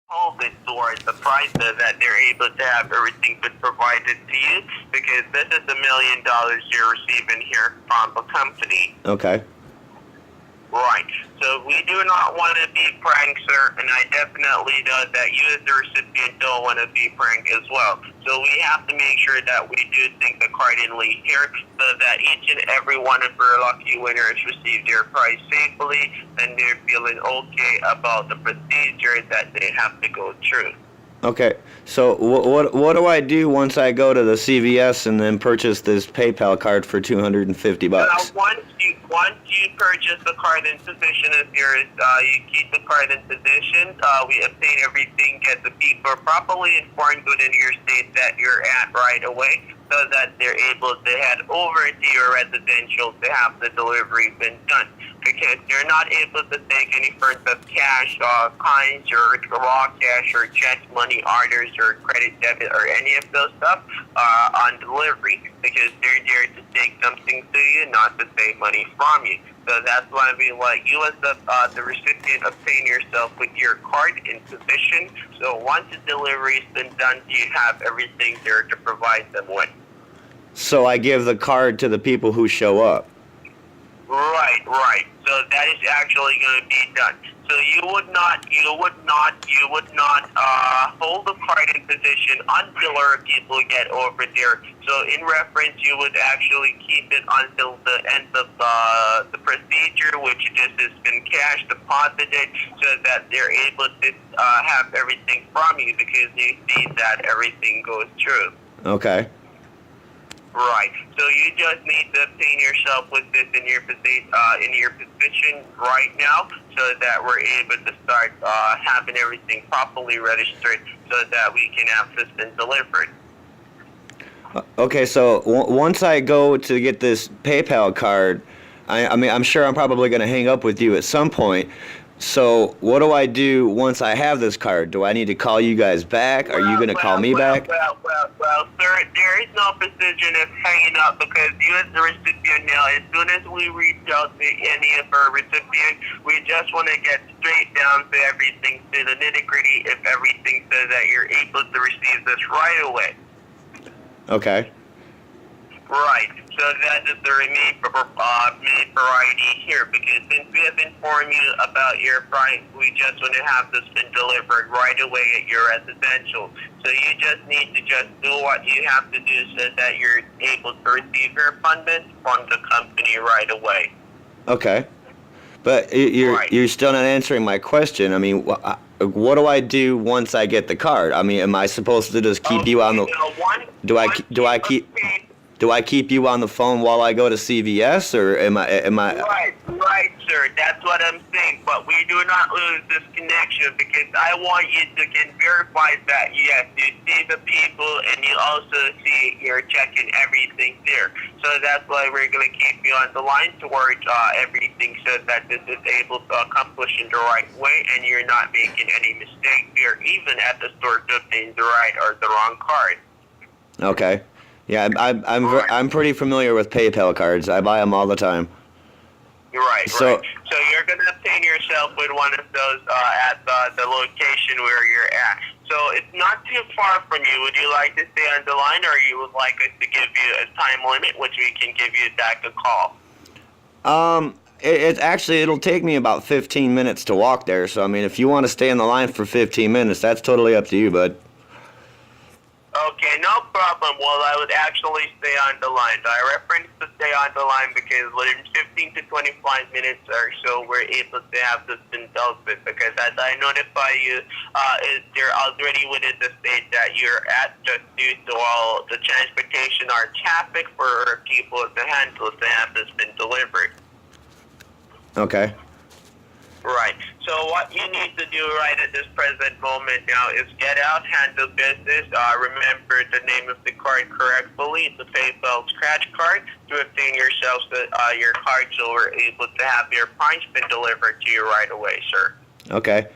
hold it towards the price so that they're able to have everything been provided to you, because this is $1 million you're receiving here from the company. Okay. Right. So we do not want to be pranked, sir, and I definitely know that you as the recipient don't want to be pranked as well. So we have to make sure that we do think accordingly here so that each and every one of our lucky winners receive their prize safely and they're feeling okay about the procedure that they have to go through. Okay. So what do I do once I go to the CVS and then purchase this PayPal card for $250? Now, once you purchase the card in position of yours, you keep the card in position. We obtain everything, get the people properly informed within your state that you're at right away, so that they're able to head over to your residential to have the delivery been done. Because you're not able to take any forms of cash, coins, or raw cash, or check money orders, or credit debit, or any of those stuff on delivery, because they're there to take something to you, not to take money from you. So that's why we let you as the recipient obtain yourself with your card in position. So once the delivery's been done, you have everything there to provide them with. So I give the card to the people who show up. Right. So that is actually going to be done. So you would not hold the card in position until our people get over there. So in reference, you would actually keep it until the end of the procedure, which just has been cash deposited, so that they're able to have everything from you, because you see that everything goes through. Okay. Right. So you just need to obtain yourself with this in your position right now, so that we're able to start having everything properly registered, so that we can have this been delivered. Okay. So once I go to get this PayPal card, I mean, I'm sure I'm probably going to hang up with you at some point. So what do I do once I have this card? Do I need to call you guys back? Are you going to call me back? Well, sir, there is no precision of hanging up, because you as the recipient now, as soon as we reach out to any of our recipients, we just want to get straight down to everything, to the nitty-gritty of everything, so that you're able to receive this right away. Okay. Right. So that is the main variety here, because since we have informed you about your price, we just want to have this been delivered right away at your residential. So you just need to just do what you have to do, so that you're able to receive your funding from the company right away. Okay. But you're still not answering my question. I mean, what do I do once I get the card? I mean, am I supposed to just keep you on the? Do I keep you on the phone while I go to CVS, or am I? Right, sir. That's what I'm saying. But we do not lose this connection, because I want you to get verified that yes, you see the people, and you also see you're checking everything there. So that's why we're going to keep you on the line towards everything, so that this is able to accomplish in the right way, and you're not making any mistakes here, even at the store, to obtain the right or the wrong card. Okay. Yeah, I'm pretty familiar with PayPal cards. I buy them all the time. Right. So you're going to obtain yourself with one of those at the location where you're at. So it's not too far from you. Would you like to stay on the line, or you would like us to give you a time limit, which we can give you back a call? It'll take me about 15 minutes to walk there. So I mean, if you want to stay on the line for 15 minutes, that's totally up to you, bud. Okay, no problem. Well, I would actually stay on the line. I reference to stay on the line because within 15 to 25 minutes or so, we're able to have this been dealt with. Because as I notify you, they're already within the state that you're at, just due to all the transportation or traffic for people to handle to have this been delivered. Okay. Right. So what you need to do right at this present moment now is get out, handle business, remember the name of the card correctly. It's a PayPal scratch card to obtain yourself your card, so we're able to have your points been delivered to you right away, sir. Okay.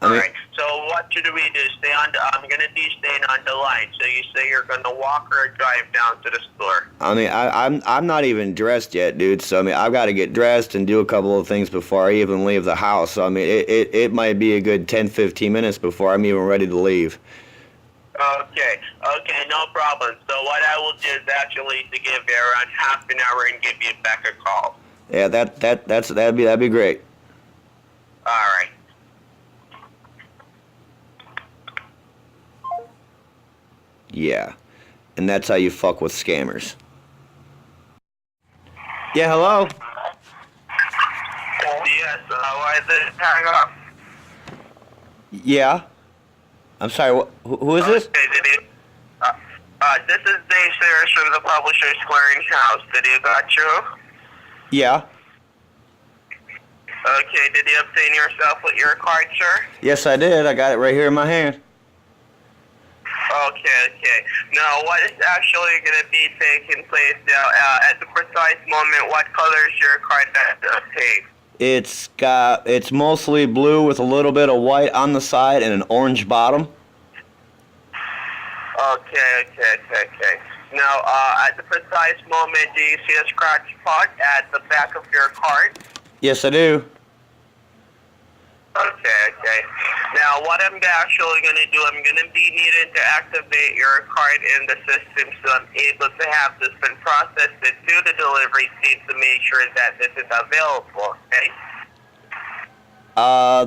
All right. So what should we do? Stay on. I'm gonna be staying on the line. So you say you're gonna walk or drive down to the store? I mean, I'm not even dressed yet, dude. So I mean, I've got to get dressed and do a couple of things before I even leave the house. So I mean, it might be a good 10, 15 minutes before I'm even ready to leave. Okay, no problem. So what I will do is actually to give you around half an hour and give you back a call. Yeah, that'd be great. All right. Yeah, and that's how you fuck with scammers. Yeah, hello? Yes, why is it hang up? Yeah? I'm sorry, who is this? Okay, this is Dave Sayers from the Publishers Clearinghouse. Did you got you? Yeah. Okay, did you obtain yourself with your card, sir? Yes, I did. I got it right here in my hand. Okay. Now, what is actually going to be taking place now? At the precise moment, what color is your card that obtained? It's mostly blue with a little bit of white on the side and an orange bottom. Okay. Now, at the precise moment, do you see a scratch spot at the back of your card? Yes, I do. Okay. Now, what I'm actually going to do, I'm going to be needing to activate your card in the system so I'm able to have this been processed to the delivery team to make sure that this is available, okay?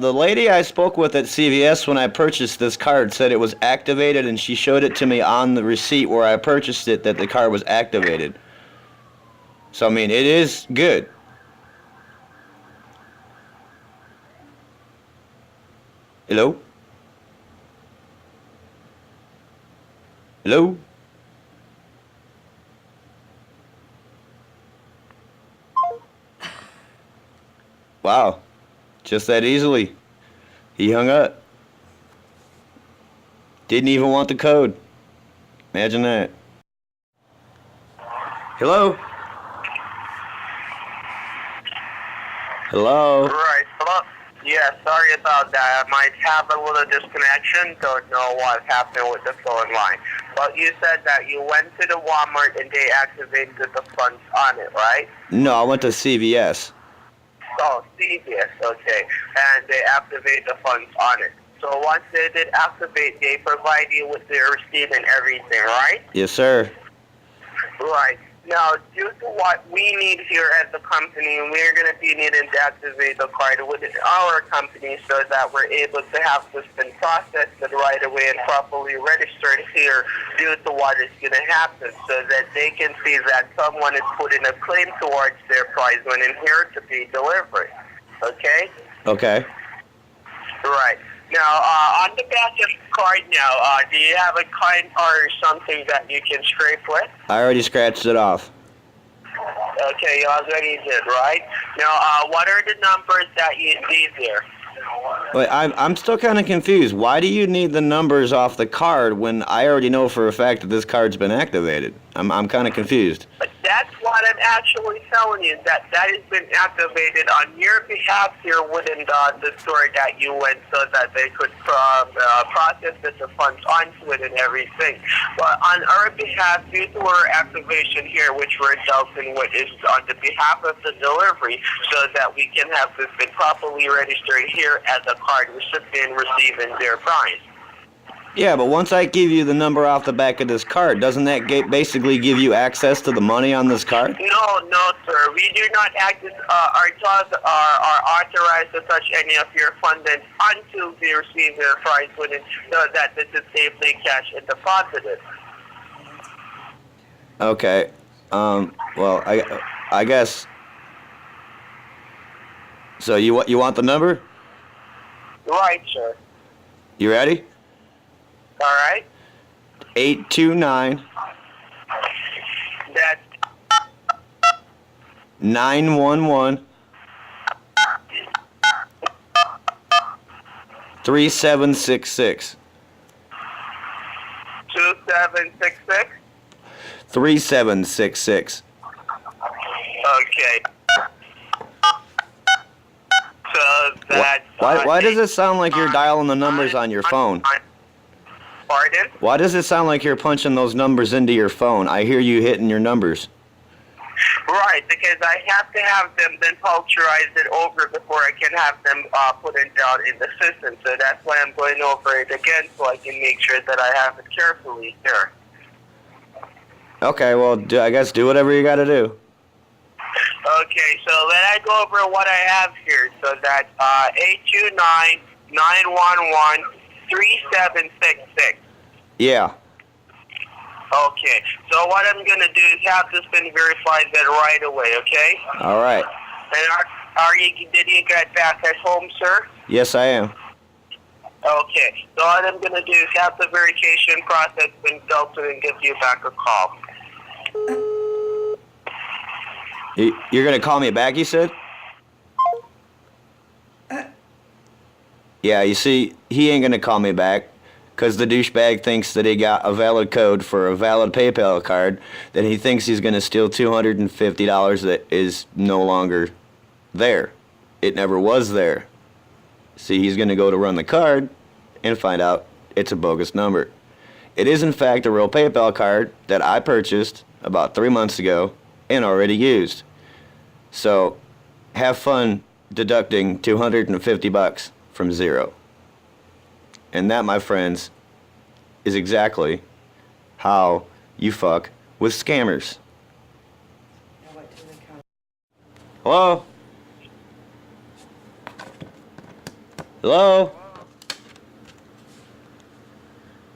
The lady I spoke with at CVS when I purchased this card said it was activated, and she showed it to me on the receipt where I purchased it that the card was activated. So, I mean, it is good. Hello? Hello? Wow. Just that easily. He hung up. Didn't even want the code. Imagine that. Hello? Hello? Right. Hello? Yeah, sorry about that. I might have a little disconnection. Don't know what happened with the phone line. But you said that you went to the Walmart and they activated the funds on it, right? No, I went to CVS. Oh, CVS, okay. And they activate the funds on it. So once they did activate, they provide you with the receipt and everything, right? Yes, sir. Right. Now, due to what we need here at the company, we're going to be needing to activate the card within our company so that we're able to have this been processed right away and properly registered here due to what is going to happen so that they can see that someone is putting a claim towards their prize when in here to be delivered. Okay? Okay. Right. Now, on the back of the card now, do you have a card or something that you can scrape with? I already scratched it off. Okay, you already did, right? Now, what are the numbers that you see there? Wait, I'm still kind of confused. Why do you need the numbers off the card when I already know for a fact that this card's been activated? I'm kind of confused. But that's what I'm actually telling you, that has been activated on your behalf here within the store that you went so that they could process the funds onto it and everything. But on our behalf, due to our activation here, which we're dealing with, is on the behalf of the delivery so that we can have this been properly registered here as a card recipient receiving their prize. Yeah, but once I give you the number off the back of this card, doesn't that basically give you access to the money on this card? No, sir. We do not are authorized to touch any of your fundings until we receive their prize within so that this is safely cash and deposited. Okay. Well, I guess. So you want the number? Right, sir. You ready? All right. 829 That's 911 3766 2766. 3766. Okay. So that's Why does it sound like you're dialing the numbers on your phone? Pardon? Why does it sound like you're punching those numbers into your phone? I hear you hitting your numbers. Right, because I have to have them then pulverize it over before I can have them put it down in the system. So that's why I'm going over it again so I can make sure that I have it carefully here. Okay, well, I guess do whatever you got to do. Okay, so let I go over what I have here. So that's 829-911-3766. Yeah. Okay, so what I'm going to do is have this been verified then right away, okay? All right. And did you get back at home, sir? Yes, I am. Okay, so what I'm going to do is have the verification process been dealt with and give you back a call. You're going to call me back, you said? Yeah, you see, he ain't going to call me back because the douchebag thinks that he got a valid code for a valid PayPal card, that he thinks he's going to steal $250 that is no longer there. It never was there. See, he's going to go to run the card and find out it's a bogus number. It is, in fact, a real PayPal card that I purchased about 3 months ago and already used. So, have fun deducting $250 from zero. And that, my friends, is exactly how you fuck with scammers. Hello? Hello?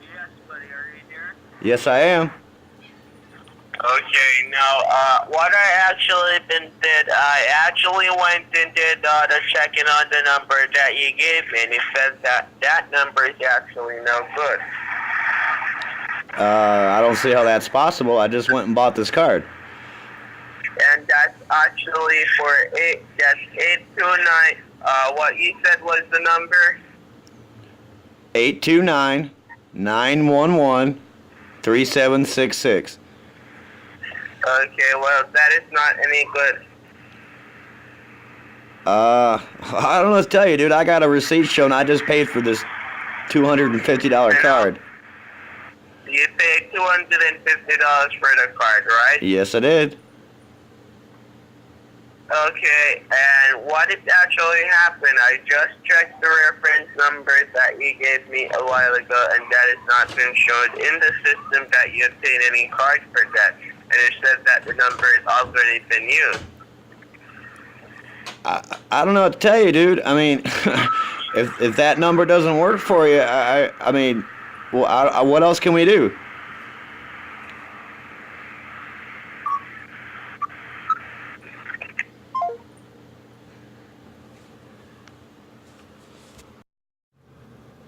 Yes, buddy, are you there? Yes, I am. Okay, now, what I actually did, I actually went and did the checking on the number that you gave me, and it says that that number is actually no good. I don't see how that's possible. I just went and bought this card. And that's actually for that's 829, what you said was the number? 829-911-3766. Okay, well, that is not any good. I don't know what to tell you, dude. I got a receipt showing I just paid for this $250 card. You paid $250 for the card, right? Yes, I did. Okay, and what is actually happened? I just checked the reference numbers that you gave me a while ago, and that has not been shown in the system that you obtained any card for that. And it says that the number has already been used. I don't know what to tell you, dude. I mean, if that number doesn't work for you, I mean, well, what else can we do?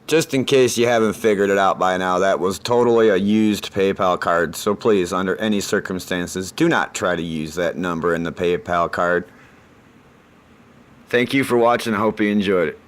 Just in case you haven't figured it out by now, that was totally a used PayPal card. So please, under any circumstances, do not try to use that number in the PayPal card. Thank you for watching. I hope you enjoyed it.